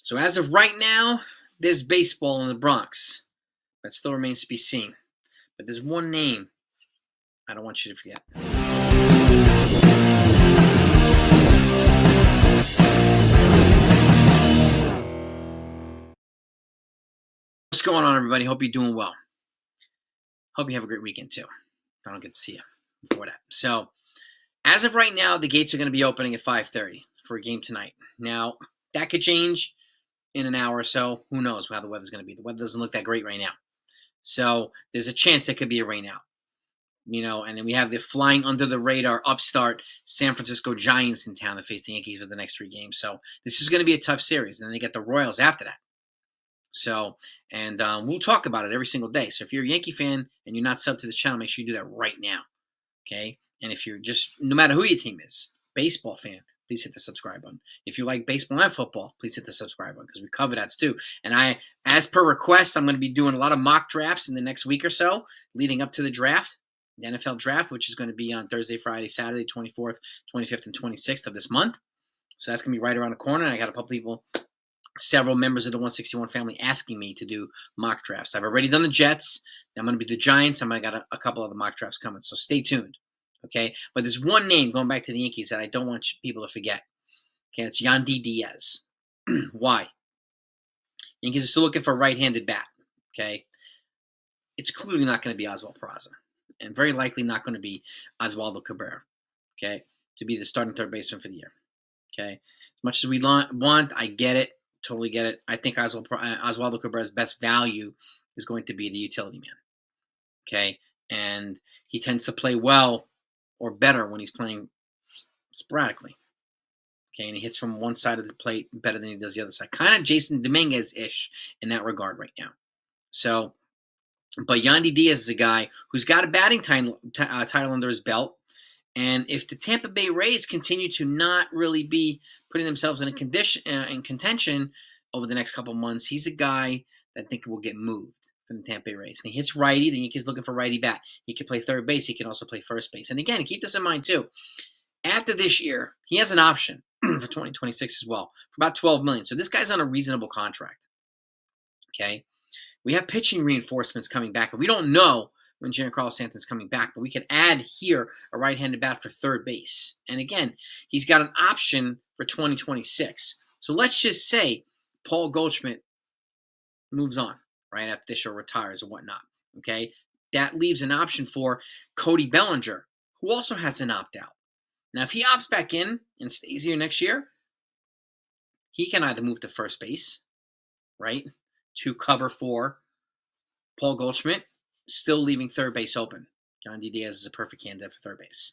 So as of right now, there's baseball in the Bronx. That still remains to be seen. But there's one name I don't want you to forget. What's going on, everybody? Hope you're doing well. Hope you have a great weekend, too. If I don't get to see you before that. So, as of right now, the gates are going to be opening at 5:30 for a game tonight. Now, that could change in an hour or so. Who knows how the weather's going to be. The weather doesn't look that great right now. So, there's a chance there could be a rain out. And then we have the flying under the radar upstart San Francisco Giants in town to face the Yankees for the next 3 games. So, this is going to be a tough series. And then they get the Royals after that. So, and we'll talk about it every single day. So if you're a Yankee fan and you're not subbed to the channel, make sure you do that right now, okay? And if you're just, no matter who your team is, baseball fan, please hit the subscribe button. If you like baseball and football, please hit the subscribe button because we cover that too. And as per request, I'm going to be doing a lot of mock drafts in the next week or so leading up to the draft, the NFL draft, which is going to be on Thursday, Friday, Saturday, 24th, 25th, and 26th of this month. So that's going to be right around the corner. And I got a couple people, several members of the 161 family asking me to do mock drafts. I've already done the Jets. I'm going to be the Giants. I'm going to got a couple of the mock drafts coming. So stay tuned. Okay. But there's one name going back to the Yankees that I don't want people to forget. Okay. It's Yandi Diaz. Why? Yankees are still looking for a right-handed bat. Okay. It's clearly not going to be Oswald Peraza and very likely not going to be Oswaldo Cabrera. Okay. To be the starting third baseman for the year. Okay. As much as we want, I get it. Totally get it. I think Oswaldo Cabrera's best value is going to be the utility man. Okay. And he tends to play well or better when he's playing sporadically. Okay. And he hits from one side of the plate better than he does the other side. Kind of Jason Dominguez-ish in that regard right now. So, but Yandi Diaz is a guy who's got a batting title under his belt. And if the Tampa Bay Rays continue to not really be putting themselves in contention over the next couple of months, he's a guy that I think will get moved from the Tampa Bay Rays. And he hits righty. The Yankees looking for righty bat. He can play third base. He can also play first base. And again, keep this in mind too. After this year, he has an option for 2026 as well for about $12 million. So this guy's on a reasonable contract. Okay, we have pitching reinforcements coming back, and we don't know when Giancarlo Stanton's coming back, but we can add here a right-handed bat for third base. And again, he's got an option for 2026. So let's just say Paul Goldschmidt moves on right after this year, retires or whatnot. Okay, that leaves an option for Cody Bellinger, who also has an opt-out. Now, if he opts back in and stays here next year, he can either move to first base, right, to cover for Paul Goldschmidt, still leaving third base open. Yandi Diaz is a perfect candidate for third base.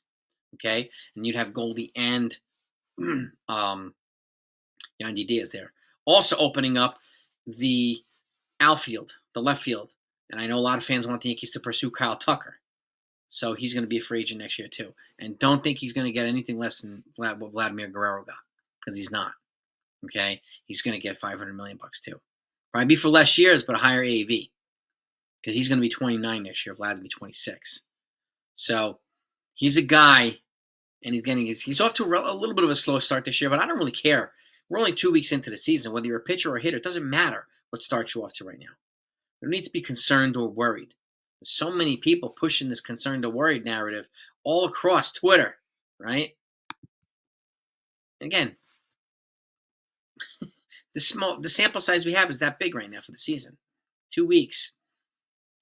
Okay? And you'd have Goldie and Yandi Diaz there. Also opening up the outfield, the left field. And I know a lot of fans want the Yankees to pursue Kyle Tucker. So he's going to be a free agent next year too. And don't think he's going to get anything less than what Vladimir Guerrero got. Because he's not. Okay? He's going to get $500 million too. Probably be for less years, but a higher AAV. Because he's going to be 29 next year. Vlad's going to be 26. So he's a guy, and he's off to a little bit of a slow start this year, but I don't really care. We're only 2 weeks into the season. Whether you're a pitcher or a hitter, it doesn't matter what start you off to right now. You don't need to be concerned or worried. There's so many people pushing this concerned or worried narrative all across Twitter, right? Again, the sample size we have is that big right now for the season. 2 weeks.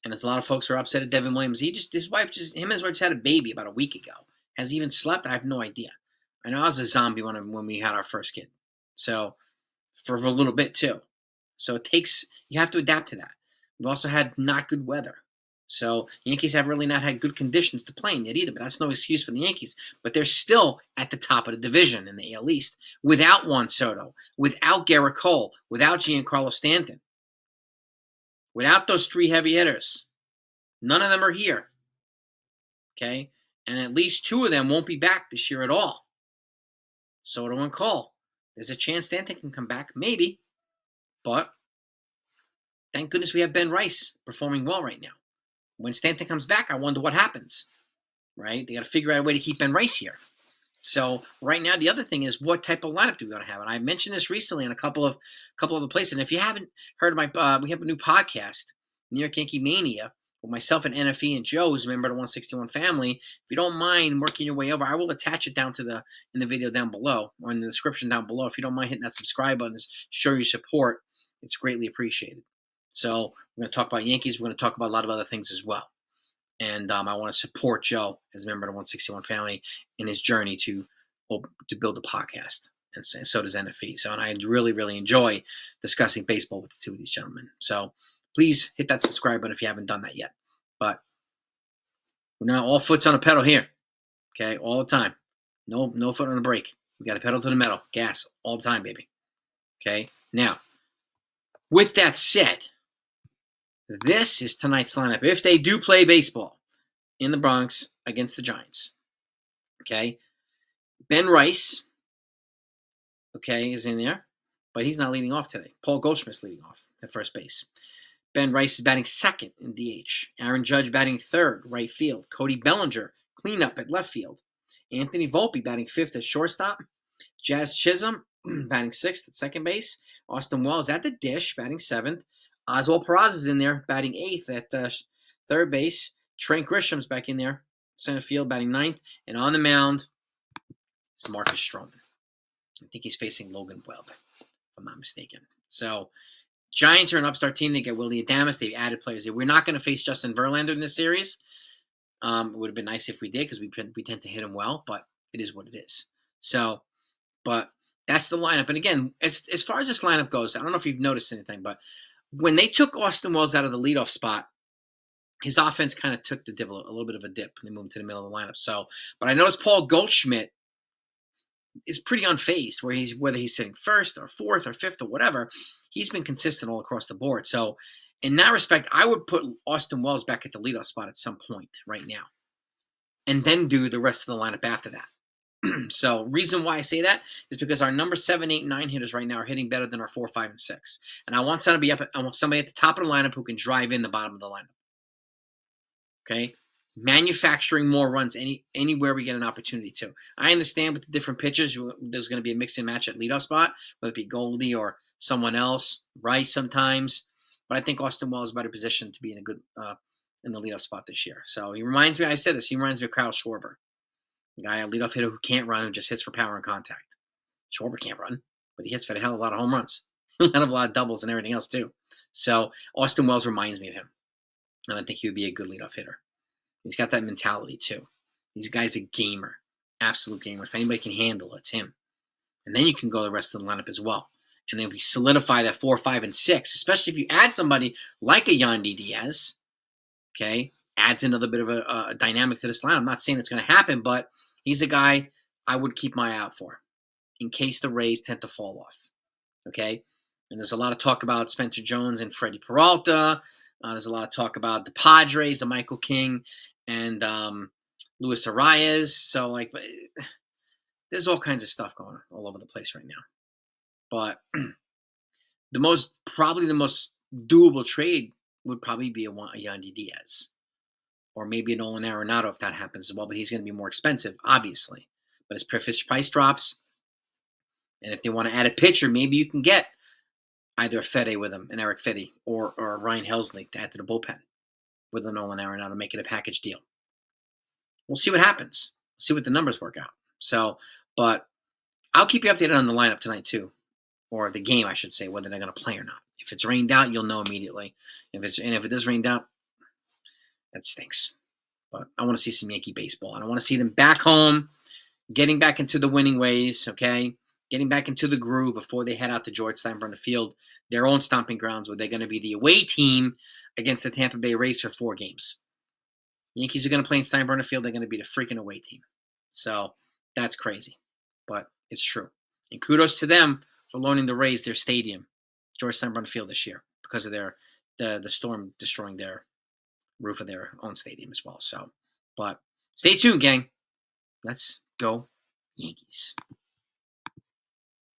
And there's a lot of folks who are upset at Devin Williams. Him and his wife just had a baby about a week ago. Has he even slept? I have no idea. I know I was a zombie when we had our first kid. So, for a little bit too. So you have to adapt to that. We've also had not good weather. So, Yankees have really not had good conditions to play in yet either, but that's no excuse for the Yankees. But they're still at the top of the division in the AL East without Juan Soto, without Garrett Cole, without Giancarlo Stanton. Without those 3 heavy hitters, none of them are here. Okay? And at least 2 of them won't be back this year at all. Soto and Cole. There's a chance Stanton can come back, maybe. But thank goodness we have Ben Rice performing well right now. When Stanton comes back, I wonder what happens. Right? They got to figure out a way to keep Ben Rice here. So right now, the other thing is what type of lineup do we want to have? And I mentioned this recently in a couple of other places. And if you haven't heard of my, we have a new podcast, New York Yankee Mania, with myself and NFE and Joe, who's a member of the 161 family. If you don't mind working your way over, I will attach it down to in the video down below or in the description down below. If you don't mind hitting that subscribe button, show your support. It's greatly appreciated. So we're going to talk about Yankees. We're going to talk about a lot of other things as well. And I want to support Joe as a member of the 161 family in his journey to build a podcast. And so does NFE. So, and I really, really enjoy discussing baseball with the two of these gentlemen. So please hit that subscribe button if you haven't done that yet. But we're now all foot's on the pedal here. Okay, all the time. No foot on the brake. We got a pedal to the metal. Gas all the time, baby. Okay, now, with that said, this is tonight's lineup. If they do play baseball in the Bronx against the Giants, okay, Ben Rice, okay, is in there, but he's not leading off today. Paul Goldschmidt's leading off at first base. Ben Rice is batting second in DH. Aaron Judge batting third, right field. Cody Bellinger, cleanup at left field. Anthony Volpe batting fifth at shortstop. Jazz Chisholm batting sixth at second base. Austin Wells at the dish, batting seventh. Oswald Peraza is in there, batting eighth at third base. Trent Grisham's back in there, center field, batting ninth. And on the mound is Marcus Stroman. I think he's facing Logan Webb, if I'm not mistaken. So Giants are an upstart team. They get Willie Adames. They've added players. We're not going to face Justin Verlander in this series. It would have been nice if we did because we tend to hit him well, but it is what it is. So, but that's the lineup. And again, as far as this lineup goes, I don't know if you've noticed anything, but when they took Austin Wells out of the leadoff spot, his offense kind of took a little bit of a dip, and they moved him to the middle of the lineup. So, but I noticed Paul Goldschmidt is pretty unfazed, whether he's sitting first or fourth or fifth or whatever. He's been consistent all across the board. So, in that respect, I would put Austin Wells back at the leadoff spot at some point right now, and then do the rest of the lineup after that. So, reason why I say that is because our number 7, 8, 9 hitters right now are hitting better than our 4, 5, and 6. And I want somebody I want somebody at the top of the lineup who can drive in the bottom of the lineup. Okay, manufacturing more runs anywhere we get an opportunity to. I understand with the different pitchers, there's going to be a mix and match at leadoff spot, whether it be Goldie or someone else, Rice sometimes. But I think Austin Wells is better positioned to be in a good in the leadoff spot this year. So he reminds me. I said this. He reminds me of Kyle Schwarber, the guy, a leadoff hitter who can't run, who just hits for power and contact. Schwarber can't run, but he hits for a hell of a lot of home runs, a lot of doubles and everything else too. So Austin Wells reminds me of him. And I think he would be a good leadoff hitter. He's got that mentality too. This guy's a gamer, absolute gamer. If anybody can handle it, it's him. And then you can go the rest of the lineup as well. And then we solidify that 4, 5, and 6, especially if you add somebody like a Yandi Diaz, okay, adds another bit of a dynamic to this lineup. I'm not saying it's going to happen, but he's a guy I would keep my eye out for in case the Rays tend to fall off, okay? And there's a lot of talk about Spencer Jones and Freddie Peralta. There's a lot of talk about the Padres, the Michael King, and Luis Arias. So, there's all kinds of stuff going on all over the place right now. But probably the most doable trade would probably be a Yandi Diaz. Or maybe a Nolan Arenado if that happens as well. But he's going to be more expensive, obviously. But if his price drops, and if they want to add a pitcher, maybe you can get either Fede with him, and Eric Fede, or Ryan Helsley to add to the bullpen with a Nolan Arenado, make it a package deal. We'll see what happens. See what the numbers work out. So, but I'll keep you updated on the lineup tonight too, or the game, I should say, whether they're going to play or not. If it's rained out, you'll know immediately. If it does rain out, that stinks. But I want to see some Yankee baseball, and I want to see them back home, getting back into the winning ways. Okay. Getting back into the groove before they head out to George Steinbrenner Field, their own stomping grounds, where they're going to be the away team against the Tampa Bay Rays for 4 games. Yankees are going to play in Steinbrenner Field. They're going to be the freaking away team. So that's crazy, but it's true. And kudos to them for loaning the Rays their stadium, George Steinbrenner Field, this year because of the storm destroying their roof of their own stadium as well. So, but stay tuned, gang. Let's go Yankees.